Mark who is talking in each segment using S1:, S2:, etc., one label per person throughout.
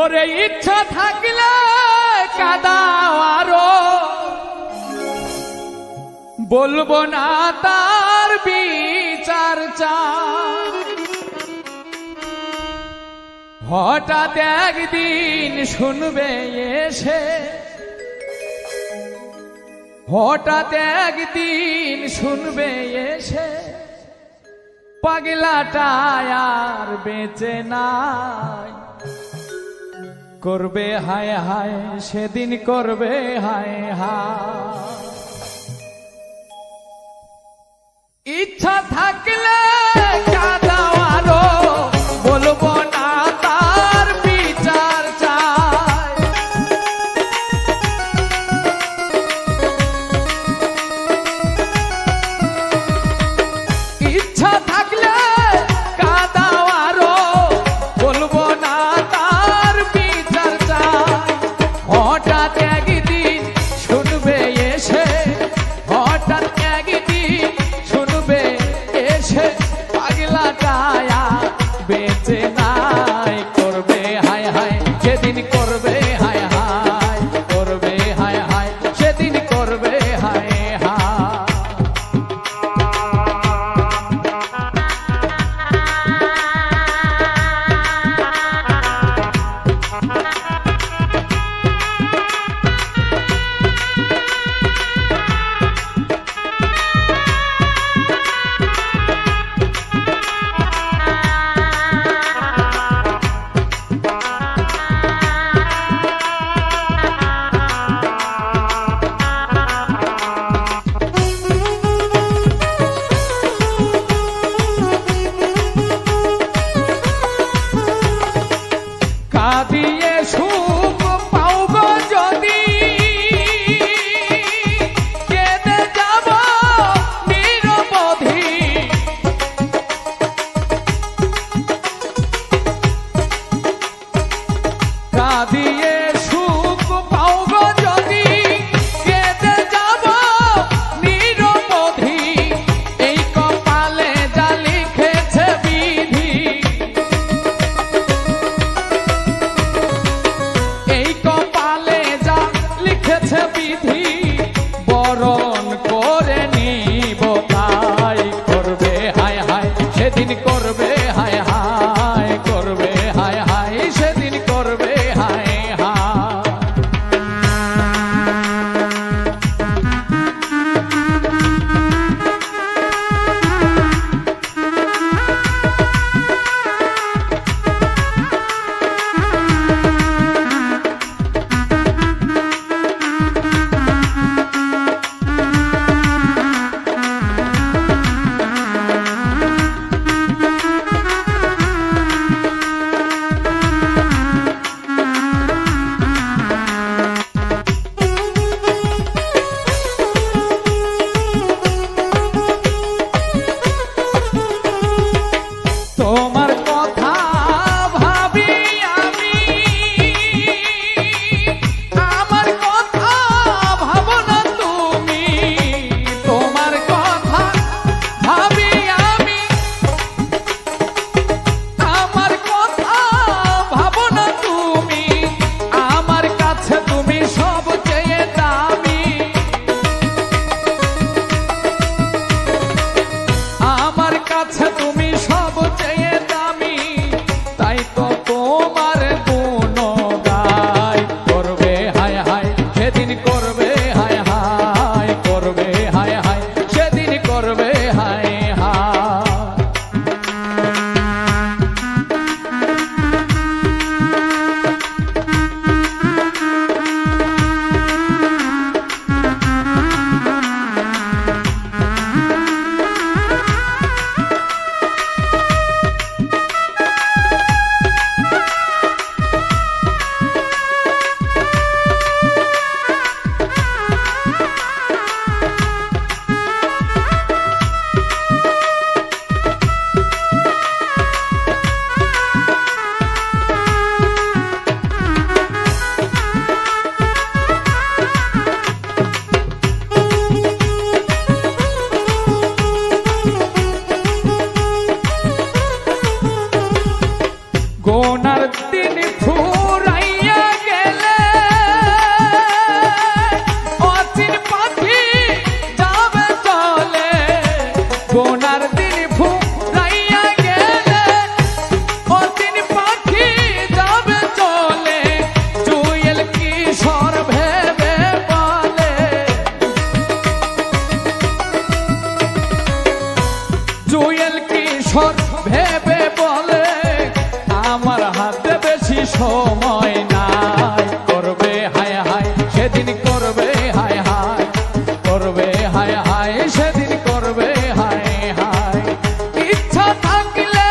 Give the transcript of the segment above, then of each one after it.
S1: ওরে ইচ্ছা থাকলে কাদাও আরো, বলবো না তার বিচার চাই। হঠাৎ একদিন শুনবে এসে, হঠাৎ একদিন শুনবে এসে, পাগলাটা আর বেঁচে নাই। করবে হায় হায় সেদিন, করবে হায় হায়। ইচ্ছা থাকলে কাদাও আরো, বলবো না তার বিচার চাই। ইচ্ছা থাকলে কাদাও আরো, বলবো না তার বিচার চাই। হঠাৎ একদিন শুনবে এসে, হঠাৎ একদিন শুনবে এসে, পাগলাটা আর বেঁচে নাই। করবে হায় হায় সেদিন, করবে হায় হায়, করবে হায় হায় সেদিন, করবে হায় হায়। কাঁদিয়ে সুখ পাও গো যদি, কেঁদে যাব নিরবধি। কাঁদিয়ে সুখ পাও গো যদি, কেঁদে যাব নিরবধি। এই কপালে যা লিখেছে বিধি, এই কপালে যা লিখেছে বিধি, বরণ করে নিব তাই। করবে হায় হায় সেদিন, করবে হায় হায়, করবে হায় হায় সেদিন, করবে হায় বেশি সময় নাই, করবে হায় হায় সেদিন করবে হায় হায়, করবে হায় হায় সেদিন করবে হায় হায়। ইচ্ছা থাকলে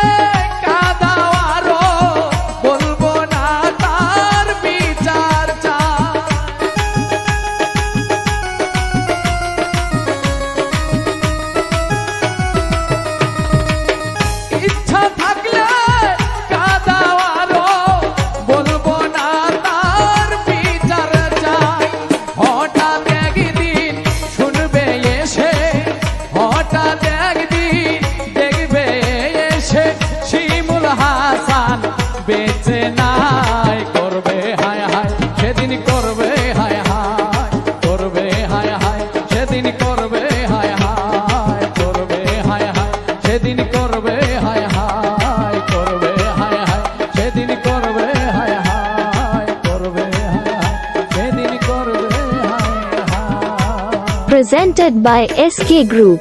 S1: কাঁদাও আরো, বলবো না তার বিচার চাই। ইচ্ছা থাকলে কাঁদাও আরো, বলবো না তার বিচার চাই। হঠাৎ একদিন শুনবে এসে, হঠাৎ একদিন দেখবে এসে, শিমুল হাসান বেঁচে নাই, করবে হায় হায় সেদিন করবে হায় হায়, করবে হায় হায় সেদিন করবে হায় হায়, করবে হায় হায় সেদিন করবে হায় হায়, করবে হায় হায় সেদিন করবে হায় হায়, করবে হায় হায় সেদিন করবে হায় হায়।
S2: Presented by SK Group.